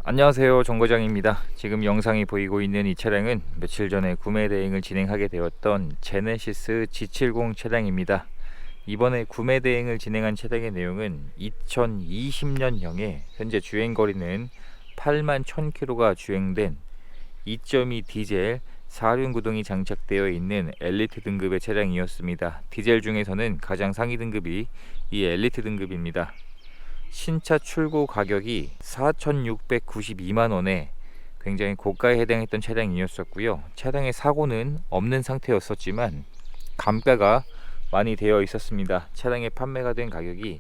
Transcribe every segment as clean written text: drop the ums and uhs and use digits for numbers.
안녕하세요, 정거장입니다. 지금 영상이 보이고 있는 이 차량은 며칠 전에 구매 대행을 진행하게 되었던 제네시스 G70 차량입니다. 이번에 구매 대행을 진행한 차량의 내용은 2020년형에 현재 주행거리는 8만 1000km가 주행된 2.2 디젤 4륜 구동이 장착되어 있는 엘리트 등급의 차량이었습니다. 디젤 중에서는 가장 상위 등급이 이 엘리트 등급입니다. 신차 출고 가격이 4,692만원에 굉장히 고가에 해당했던 차량이었었고요. 차량의 사고는 없는 상태였었지만 감가가 많이 되어 있었습니다. 차량의 판매가 된 가격이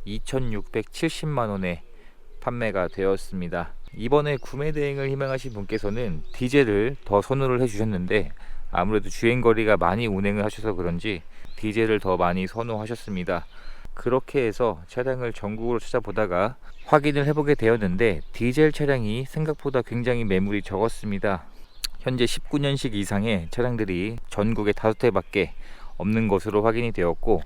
2,670만원에 판매가 되었습니다. 이번에 구매 대행을 희망하신 분께서는 디젤을 더 선호를 해주셨는데, 아무래도 주행거리가 많이 운행을 하셔서 그런지 디젤을 더 많이 선호하셨습니다. 그렇게 해서 차량을 전국으로 찾아보다가 확인을 해보게 되었는데, 디젤 차량이 생각보다 굉장히 매물이 적었습니다. 현재 19년식 이상의 차량들이 전국에 5대밖에 없는 것으로 확인이 되었고,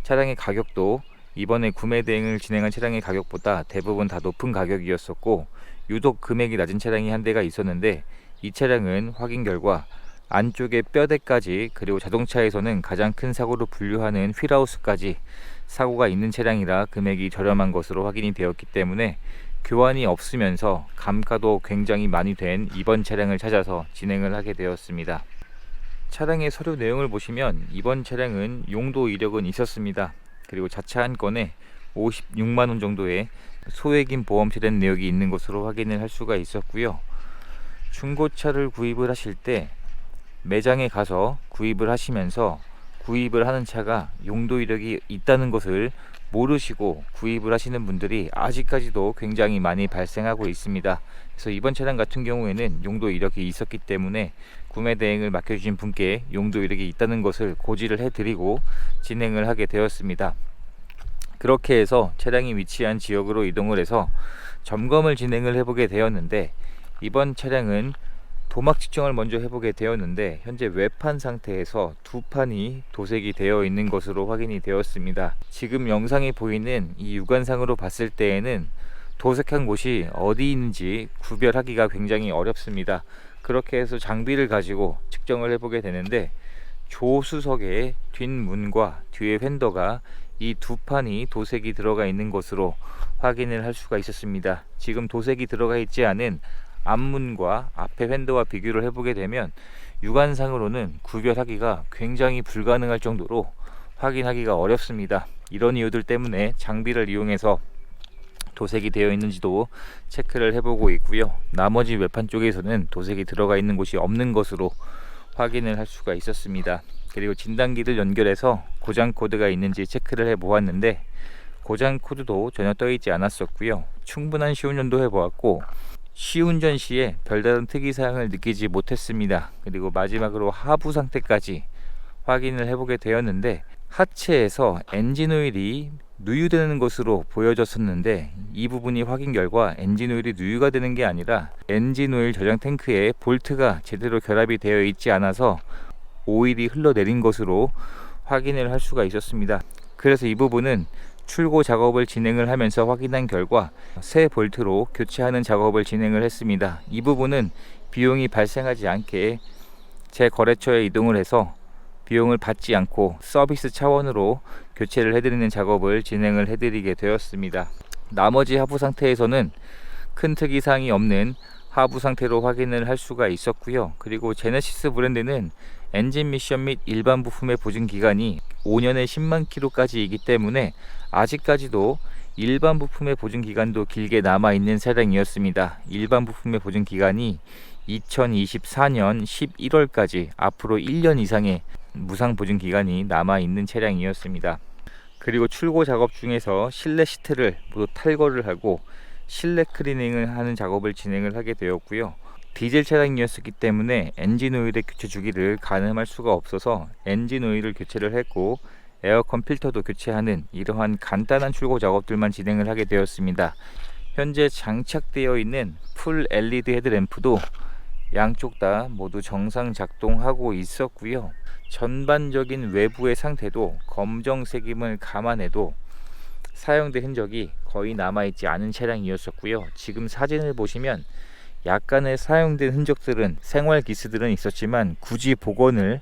차량의 가격도 이번에 구매 대행을 진행한 차량의 가격보다 대부분 다 높은 가격이었었고, 유독 금액이 낮은 차량이 한 대가 있었는데, 이 차량은 확인 결과 안쪽에 뼈대까지, 그리고 자동차에서는 가장 큰 사고로 분류하는 휠하우스까지 사고가 있는 차량이라 금액이 저렴한 것으로 확인이 되었기 때문에 교환이 없으면서 감가도 굉장히 많이 된 이번 차량을 찾아서 진행을 하게 되었습니다. 차량의 서류 내용을 보시면 이번 차량은 용도 이력은 있었습니다. 그리고 자차 한 건에 56만원 정도의 소액임 보험 처리된 내역이 있는 것으로 확인을 할 수가 있었고요. 중고차를 구입을 하실 때 매장에 가서 구입을 하시면서 구입을 하는 차가 용도 이력이 있다는 것을 모르시고 구입을 하시는 분들이 아직까지도 굉장히 많이 발생하고 있습니다. 그래서 이번 차량 같은 경우에는 용도 이력이 있었기 때문에 구매 대행을 맡겨주신 분께 용도 이력이 있다는 것을 고지를 해드리고 진행을 하게 되었습니다. 그렇게 해서 차량이 위치한 지역으로 이동을 해서 점검을 진행을 해보게 되었는데, 이번 차량은 도막 측정을 먼저 해보게 되었는데, 현재 외판 상태에서 두 판이 도색이 되어 있는 것으로 확인이 되었습니다. 지금 영상이 보이는 이 육안상으로 봤을 때에는 도색한 곳이 어디 있는지 구별하기가 굉장히 어렵습니다. 그렇게 해서 장비를 가지고 측정을 해보게 되는데, 조수석의 뒷문과 뒤의 휀더가 이 두 판이 도색이 들어가 있는 것으로 확인을 할 수가 있었습니다. 지금 도색이 들어가 있지 않은 앞문과 앞의 휀더와 비교를 해보게 되면 육안상으로는 구별하기가 굉장히 불가능할 정도로 확인하기가 어렵습니다. 이런 이유들 때문에 장비를 이용해서 도색이 되어 있는지도 체크를 해보고 있고요. 나머지 외판 쪽에서는 도색이 들어가 있는 곳이 없는 것으로 확인을 할 수가 있었습니다. 그리고 진단기를 연결해서 고장 코드가 있는지 체크를 해 보았는데, 고장 코드도 전혀 떠 있지 않았었고요. 충분한 시운전도 해 보았고, 시운전 시에 별다른 특이사항을 느끼지 못했습니다. 그리고 마지막으로 하부 상태까지 확인을 해보게 되었는데, 하체에서 엔진오일이 누유되는 것으로 보여졌었는데, 이 부분이 확인 결과 엔진오일이 누유가 되는 게 아니라 엔진오일 저장 탱크에 볼트가 제대로 결합이 되어 있지 않아서 오일이 흘러내린 것으로 확인을 할 수가 있었습니다. 그래서 이 부분은 출고 작업을 진행을 하면서 확인한 결과 새 볼트로 교체하는 작업을 진행을 했습니다. 이 부분은 비용이 발생하지 않게 제 거래처에 이동을 해서 비용을 받지 않고 서비스 차원으로 교체를 해드리는 작업을 진행을 해드리게 되었습니다. 나머지 하부 상태에서는 큰 특이사항이 없는 하부 상태로 확인을 할 수가 있었고요. 그리고 제네시스 브랜드는 엔진 미션 및 일반 부품의 보증 기간이 5년에 10만 킬로까지이기 때문에 아직까지도 일반 부품의 보증 기간도 길게 남아 있는 차량이었습니다. 일반 부품의 보증 기간이 2024년 11월까지 앞으로 1년 이상의 무상 보증 기간이 남아 있는 차량이었습니다. 그리고 출고 작업 중에서 실내 시트를 모두 탈거를 하고 실내 클리닝을 하는 작업을 진행을 하게 되었고요. 디젤 차량이었기 때문에 엔진 오일의 교체 주기를 가늠할 수가 없어서 엔진 오일을 교체를 했고, 에어컨 필터도 교체하는 이러한 간단한 출고 작업들만 진행을 하게 되었습니다. 현재 장착되어 있는 풀 LED 헤드램프도 양쪽 다 모두 정상 작동하고 있었고요. 전반적인 외부의 상태도 검정색임을 감안해도 사용된 흔적이 거의 남아있지 않은 차량이었었고요. 지금 사진을 보시면 약간의 사용된 흔적들은, 생활 기스들은 있었지만 굳이 복원을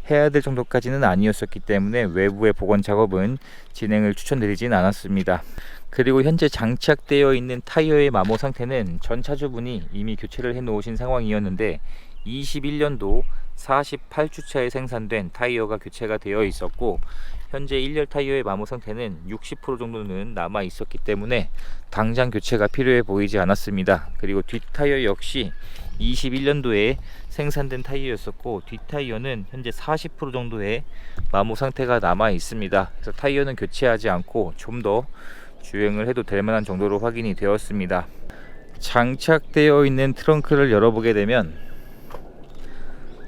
해야 될 정도까지는 아니었었기 때문에 외부의 복원 작업은 진행을 추천드리진 않았습니다. 그리고 현재 장착되어 있는 타이어의 마모 상태는 전 차주분이 이미 교체를 해 놓으신 상황이었는데 21년도 48주차에 생산된 타이어가 교체가 되어 있었고, 현재 1열 타이어의 마모 상태는 60% 정도는 남아 있었기 때문에 당장 교체가 필요해 보이지 않았습니다. 그리고 뒷 타이어 역시 21년도에 생산된 타이어였었고, 뒷 타이어는 현재 40% 정도의 마모 상태가 남아 있습니다. 그래서 타이어는 교체하지 않고 좀 더 주행을 해도 될 만한 정도로 확인이 되었습니다. 장착되어 있는 트렁크를 열어보게 되면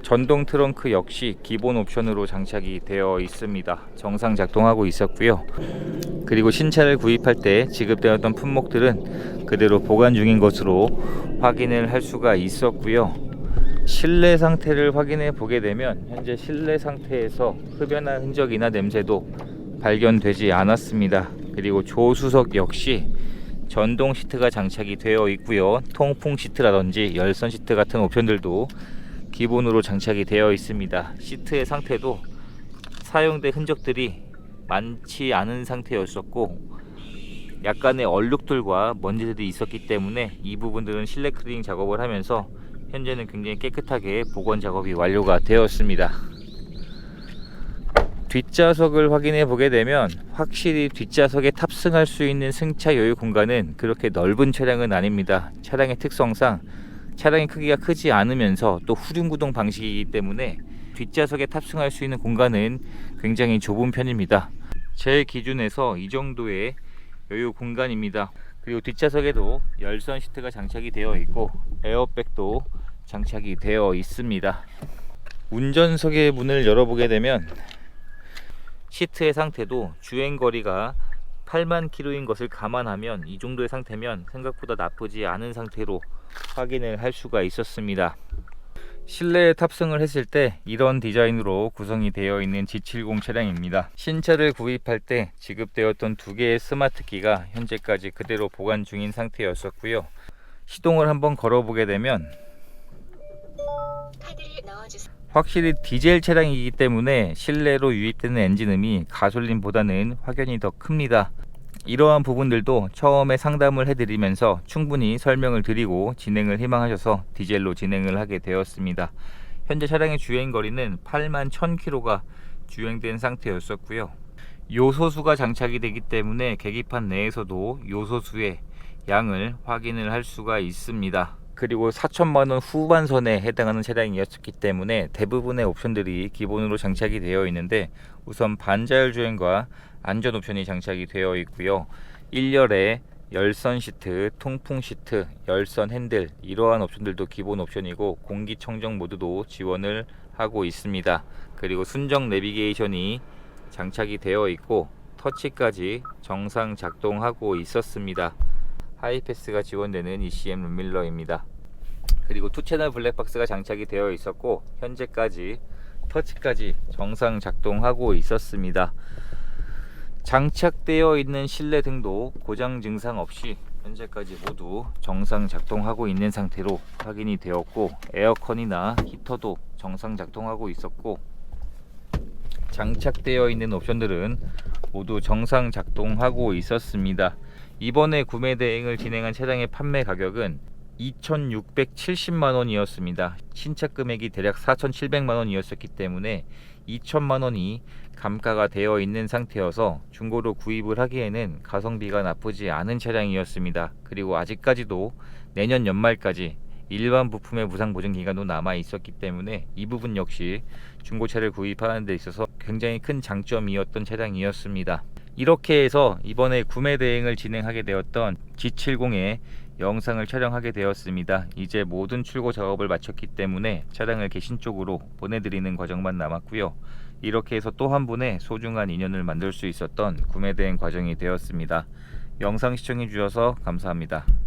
전동 트렁크 역시 기본 옵션으로 장착이 되어 있습니다. 정상 작동하고 있었고요. 그리고 신차를 구입할 때 지급되었던 품목들은 그대로 보관 중인 것으로 확인을 할 수가 있었고요. 실내 상태를 확인해 보게 되면 현재 실내 상태에서 흡연한 흔적이나 냄새도 발견되지 않았습니다. 그리고 조수석 역시 전동 시트가 장착이 되어 있고요. 통풍 시트라든지 열선 시트 같은 옵션들도 기본으로 장착이 되어 있습니다. 시트의 상태도 사용된 흔적들이 많지 않은 상태였었고, 약간의 얼룩들과 먼지들이 있었기 때문에 이 부분들은 실내 클리닝 작업을 하면서 현재는 굉장히 깨끗하게 복원 작업이 완료가 되었습니다. 뒷좌석을 확인해 보게 되면 확실히 뒷좌석에 탑승할 수 있는 승차 여유 공간은 그렇게 넓은 차량은 아닙니다. 차량의 특성상 차량의 크기가 크지 않으면서 또 후륜구동 방식이기 때문에 뒷좌석에 탑승할 수 있는 공간은 굉장히 좁은 편입니다. 제 기준에서 이 정도의 여유 공간입니다. 그리고 뒷좌석에도 열선 시트가 장착이 되어 있고 에어백도 장착이 되어 있습니다. 운전석의 문을 열어보게 되면 시트의 상태도 주행거리가 8만 킬로인 것을 감안하면 이 정도의 상태면 생각보다 나쁘지 않은 상태로 확인을 할 수가 있었습니다. 실내에 탑승을 했을 때 이런 디자인으로 구성이 되어 있는 G70 차량입니다. 신차를 구입할 때 지급되었던 두 개의 스마트 키가 현재까지 그대로 보관 중인 상태였었고요. 시동을 한번 걸어보게 되면 확실히 디젤 차량이기 때문에 실내로 유입되는 엔진음이 가솔린보다는 확연히 더 큽니다. 이러한 부분들도 처음에 상담을 해드리면서 충분히 설명을 드리고 진행을 희망하셔서 디젤로 진행을 하게 되었습니다. 현재 차량의 주행거리는 8만 1000km가 주행된 상태였었고요. 요소수가 장착이 되기 때문에 계기판 내에서도 요소수의 양을 확인을 할 수가 있습니다. 그리고 4천만원 후반선에 해당하는 차량이었기 때문에 대부분의 옵션들이 기본으로 장착이 되어 있는데, 우선 반자율 주행과 안전 옵션이 장착이 되어 있고요. 1열에 열선 시트, 통풍 시트, 열선 핸들, 이러한 옵션들도 기본 옵션이고 공기청정 모드도 지원을 하고 있습니다. 그리고 순정 내비게이션이 장착이 되어 있고 터치까지 정상 작동하고 있었습니다. 하이패스가 지원되는 ECM 룸밀러입니다. 그리고 2채널 블랙박스가 장착이 되어 있었고 현재까지 터치까지 정상 작동하고 있었습니다. 장착되어 있는 실내 등도 고장 증상 없이 현재까지 모두 정상 작동하고 있는 상태로 확인이 되었고, 에어컨이나 히터도 정상 작동하고 있었고, 장착되어 있는 옵션들은 모두 정상 작동하고 있었습니다. 이번에 구매 대행을 진행한 차량의 판매 가격은 2,670만원이었습니다. 신차 금액이 대략 4,700만원이었기 때문에 2천만원이 감가가 되어 있는 상태여서 중고로 구입을 하기에는 가성비가 나쁘지 않은 차량이었습니다. 그리고 아직까지도 내년 연말까지 일반 부품의 무상 보증 기간도 남아 있었기 때문에 이 부분 역시 중고차를 구입하는 데 있어서 굉장히 큰 장점이었던 차량이었습니다. 이렇게 해서 이번에 구매 대행을 진행하게 되었던 G70의 영상을 촬영하게 되었습니다. 이제 모든 출고 작업을 마쳤기 때문에 차량을 개신 쪽으로 보내드리는 과정만 남았고요. 이렇게 해서 또 한 분의 소중한 인연을 만들 수 있었던 구매 대행 과정이 되었습니다. 영상 시청해 주셔서 감사합니다.